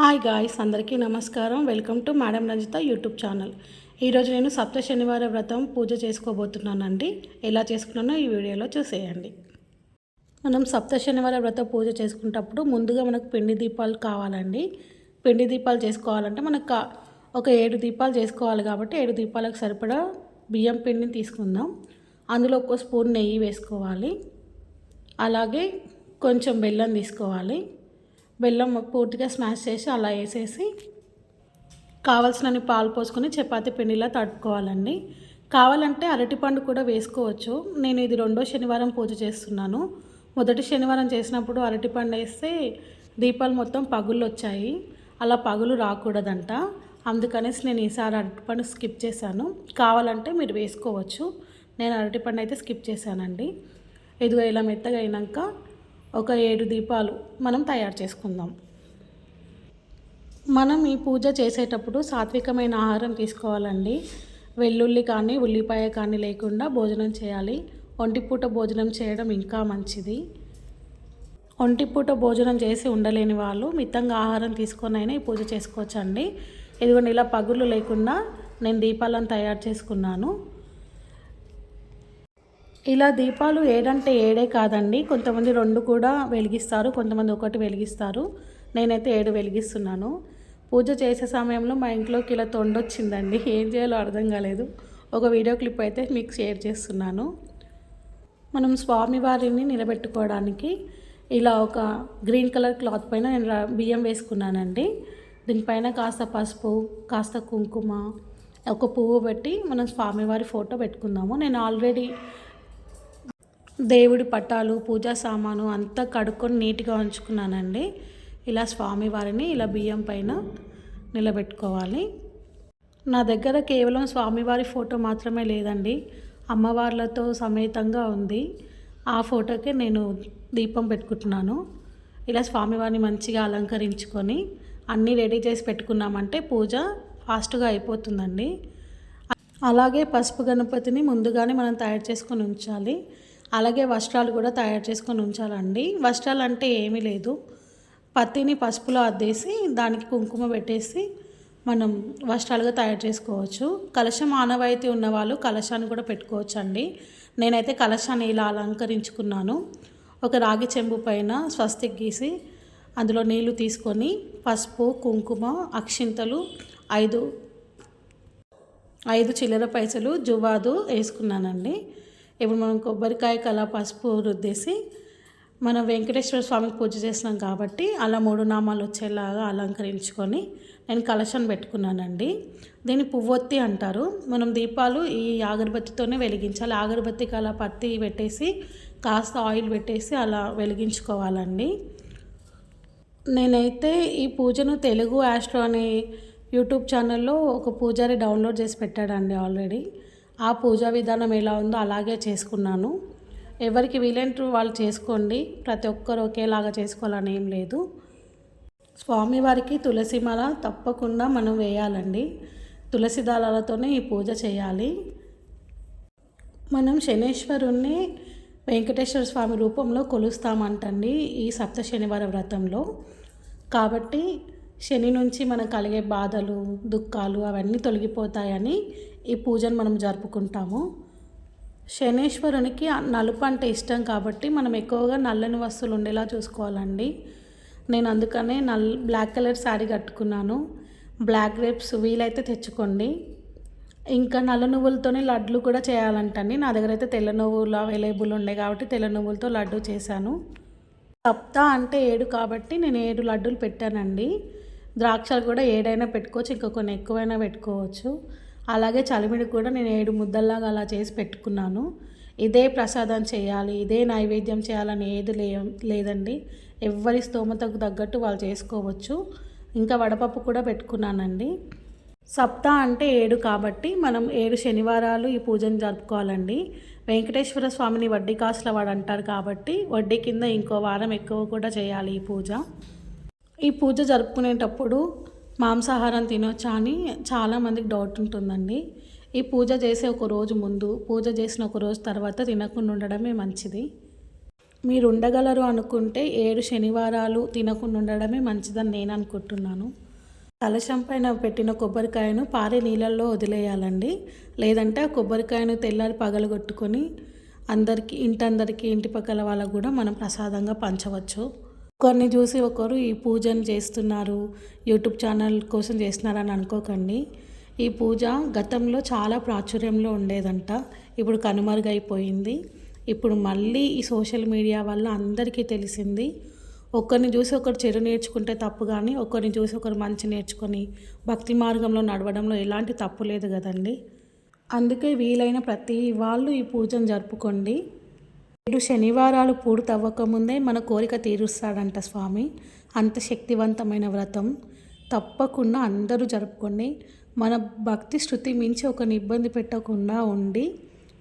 Hi guys, అందరికీ నమస్కారం. Welcome to madam Ranjitha YouTube channel. ఈరోజు నేను సప్త శనివార వ్రతం పూజ చేసుకోబోతున్నానండి. ఎలా చేసుకున్నానో ఈ వీడియోలో చూసేయండి. మనం సప్త శనివార వ్రత పూజ చేసుకునేటప్పుడు ముందుగా మనకు పిండి దీపాలు కావాలండి. పిండి దీపాలు చేసుకోవాలంటే మనకు ఒక 7 దీపాలు చేసుకోవాలి కాబట్టి 7 దీపాలకు సరిపడా బియ్యం పిండిని తీసుకుందాం. అందులో ఒక స్పూన్ నెయ్యి వేసుకోవాలి. అలాగే కొంచెం బెల్లం తీసుకోవాలి. బెల్లం పూర్తిగా స్మాష్ చేసి అలా వేసేసి కావాల్సినన్ని పాలు పోసుకొని చపాతీ పిండిలా తడుపుకోవాలండి. కావాలంటే అరటిపండు కూడా వేసుకోవచ్చు. నేను ఇది 2వ శనివారం పూజ చేస్తున్నాను. మొదటి శనివారం చేసినప్పుడు అరటిపండు వేస్తే దీపాలు మొత్తం పగుళ్ళు వచ్చాయి. అలా పగులు రాకూడదంట. అందుకనేసి నేను ఈసారి అరటిపండు స్కిప్ చేశాను. కావాలంటే మీరు వేసుకోవచ్చు. నేను అరటిపండు అయితే స్కిప్ చేశానండి. ఇదిగో ఇలా మెత్తగా అయినాక ఒక 7 దీపాలు మనం తయారు చేసుకుందాం. మనం ఈ పూజ చేసేటప్పుడు సాత్వికమైన ఆహారం తీసుకోవాలండి. వెల్లుల్లి కానీ ఉల్లిపాయ కానీ లేకుండా భోజనం చేయాలి. ఒంటిపూట భోజనం చేయడం ఇంకా మంచిది. ఒంటిపూట భోజనం చేసి ఉండలేని వాళ్ళు మితంగా ఆహారం తీసుకొనైనా ఈ పూజ చేసుకోవచ్చండి. ఇదిగోండి ఇలా పగుళ్ళు లేకుండా నేను దీపాలను తయారు చేసుకున్నాను. ఇలా దీపాలు 7 అంటే 7 కాదండి. కొంతమంది 2 కూడా వెలిగిస్తారు, కొంతమంది 1 వెలిగిస్తారు. నేనైతే 7 వెలిగిస్తున్నాను. పూజ చేసే సమయంలో మా ఇంట్లోకి ఇలా తొండొచ్చిందండి. ఏం చేయాలో అర్థం కాలేదు. ఒక వీడియో క్లిప్ అయితే మీకు షేర్ చేస్తున్నాను. మనం స్వామివారిని నిలబెట్టుకోవడానికి ఇలా ఒక గ్రీన్ కలర్ క్లాత్ పైన నేను బియ్యం వేసుకున్నానండి. దీనిపైన కాస్త పసుపు, కాస్త కుంకుమ, ఒక పువ్వు పెట్టి మనం స్వామివారి ఫోటో పెట్టుకుందాము. నేను ఆల్రెడీ దేవుడి పటాలు, పూజా సామాను అంతా కడుక్కొని నీట్గా ఉంచుకున్నానండి. ఇలా స్వామివారిని ఇలా బియ్యం పైన నిలబెట్టుకోవాలి. నా దగ్గర కేవలం స్వామివారి ఫోటో మాత్రమే లేదండి, అమ్మవార్లతో సమేతంగా ఉంది. ఆ ఫోటోకే నేను దీపం పెట్టుకుంటున్నాను. ఇలా స్వామివారిని మంచిగా అలంకరించుకొని అన్నీ రెడీ చేసి పెట్టుకున్నామంటే పూజ ఫాస్ట్గా అయిపోతుందండి. అలాగే పసుపు గణపతిని ముందుగానే మనం తయారు చేసుకొని ఉంచాలి. అలాగే వస్త్రాలు కూడా తయారు చేసుకొని ఉంచాలండి. వస్త్రాలు అంటే ఏమీ లేదు, పత్తిని పసుపులో అద్దేసి దానికి కుంకుమ పెట్టేసి మనం వస్త్రాలుగా తయారు చేసుకోవచ్చు. కలశం ఆనవాయితీ ఉన్నవాళ్ళు కలశాన్ని కూడా పెట్టుకోవచ్చు అండి. నేనైతే కలశాన్ని ఇలా అలంకరించుకున్నాను. ఒక రాగి చెంబు పైన స్వస్తిక్ గీసి అందులో నీళ్లు తీసుకొని పసుపు, కుంకుమ, అక్షింతలు 5 చిల్లర పైసలు జువాదు వేసుకున్నానండి. ఇప్పుడు మనం కొబ్బరికాయకి అలా పసుపు రుద్దేసి మనం వెంకటేశ్వర స్వామికి పూజ చేస్తున్నాం కాబట్టి అలా 3 నామాలు వచ్చేలాగా అలంకరించుకొని నేను కలశాన్ని పెట్టుకున్నానండి. దీన్ని పువ్వొత్తి అంటారు. మనం దీపాలు ఈ అగరబత్తితోనే వెలిగించాలి. అగరబత్తికి అలా పత్తి పెట్టేసి కాస్త ఆయిల్ పెట్టేసి అలా వెలిగించుకోవాలండి. నేనైతే ఈ పూజను తెలుగు ఆస్ట్రో అనే యూట్యూబ్ ఛానల్లో ఒక పూజారి డౌన్లోడ్ చేసి పెట్టాడండి ఆల్రెడీ. ఆ పూజా విధానం ఎలా ఉందో అలాగే చేసుకున్నాను. ఎవరికి వీలైనట్టు వాళ్ళు చేసుకోండి, ప్రతి ఒక్కరు ఒకేలాగా చేసుకోవాలని ఏం లేదు. స్వామివారికి తులసి మాల తప్పకుండా మనం వేయాలండి. తులసి దళాలతోనే ఈ పూజ చేయాలి. మనం శనేశ్వరుణ్ణి వెంకటేశ్వర స్వామి రూపంలో కొలుస్తామంటండి ఈ సప్త శనివార వ్రతంలో. కాబట్టి శని నుంచి మనకు కలిగే బాధలు, దుఃఖాలు అవన్నీ తొలగిపోతాయని ఈ పూజను మనం జరుపుకుంటాము. శనేశ్వరునికి నలుపు అంటే ఇష్టం కాబట్టి మనం ఎక్కువగా నల్లని వస్తువులు ఉండేలా చూసుకోవాలండి. నేను అందుకనే బ్లాక్ కలర్ శారీ కట్టుకున్నాను. బ్లాక్ గ్రేప్స్ వీలైతే తెచ్చుకోండి. ఇంకా నల్ల నువ్వులతోనే లడ్లు కూడా చేయాలంటండి. నా దగ్గర అయితే తెల్ల నువ్వులు అవైలబుల్ ఉండే కాబట్టి తెల్ల నువ్వులతో లడ్డు చేశాను. సప్త అంటే 7 కాబట్టి నేను 7 లడ్డూలు పెట్టానండి. ద్రాక్షలు కూడా 7 అయినా పెట్టుకోవచ్చు, ఇంకా కొన్ని ఎక్కువైనా పెట్టుకోవచ్చు. అలాగే చలిమిడి కూడా నేను 7 ముద్దల్లాగా అలా చేసి పెట్టుకున్నాను. ఇదే ప్రసాదం చేయాలి, ఇదే నైవేద్యం చేయాలని ఏది లేదండి. ఎవరి స్తోమతకు తగ్గట్టు వాళ్ళు చేసుకోవచ్చు. ఇంకా వడపప్పు కూడా పెట్టుకున్నానండి. సప్త అంటే 7 కాబట్టి మనం 7 శనివారాలు ఈ పూజను జరుపుకోవాలండి. వెంకటేశ్వర స్వామిని వడ్డీ కాసుల వాడు అంటారు కాబట్టి వడ్డీ కింద ఇంకో వారం ఎక్కువ కూడా చేయాలి ఈ పూజ. ఈ పూజ జరుపుకునేటప్పుడు మాంసాహారం తినొచ్చా అని చాలామందికి డౌట్ ఉంటుందండి. ఈ పూజ చేసే ఒక రోజు ముందు, పూజ చేసిన ఒక రోజు తర్వాత తినకుండా ఉండడమే మంచిది. మీరు ఉండగలరు అనుకుంటే 7 శనివారాలు తినకుండా ఉండడమే మంచిదని నేను అనుకుంటున్నాను. కలశం పైన పెట్టిన కొబ్బరికాయను పారే నీళ్ళల్లో వదిలేయాలండి. లేదంటే ఆ కొబ్బరికాయను తెల్లారి పగలగొట్టుకొని ఇంటందరికీ ఇంటి పక్కల వాళ్ళకు కూడా మనం ప్రసాదంగా పంచవచ్చు. ఒకరిని చూసి ఒకరు ఈ పూజను చేస్తున్నారు, యూట్యూబ్ ఛానల్ కోసం చేస్తున్నారని అనుకోకండి. ఈ పూజ గతంలో చాలా ప్రాచుర్యంలో ఉండేదంట. ఇప్పుడు కనుమరుగైపోయింది. ఇప్పుడు మళ్ళీ ఈ సోషల్ మీడియా వల్ల అందరికీ తెలిసింది. ఒకరిని చూసి ఒకరు చెడు నేర్చుకుంటే తప్పు, కానీ ఒకరిని చూసి ఒకరు మంచి నేర్చుకొని భక్తి మార్గంలో నడవడంలో ఎలాంటి తప్పు లేదు కదండి. అందుకే వీలైన ప్రతి వాళ్ళు ఈ పూజను జరుపుకోండి. 7 శనివారాలు పూర్తవ్వకముందే మన కోరిక తీరుస్తాడంట స్వామి. అంత శక్తివంతమైన వ్రతం. తప్పకుండా అందరూ జరుపుకోండి. మన భక్తి శృతి మించి ఒకరిని ఇబ్బంది పెట్టకుండా ఉండి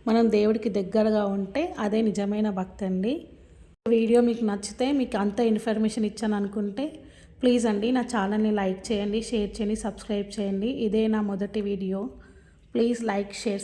మనం దేవుడికి దగ్గరగా ఉంటే అదే నిజమైన భక్తి అండి. వీడియో మీకు నచ్చితే, మీకు అంత ఇన్ఫర్మేషన్ ఇచ్చాను అనుకుంటే ప్లీజ్ అండి నా ఛానల్ని లైక్ చేయండి, షేర్ చేయండి, సబ్స్క్రైబ్ చేయండి. ఇదే నా మొదటి వీడియో. Please like, share.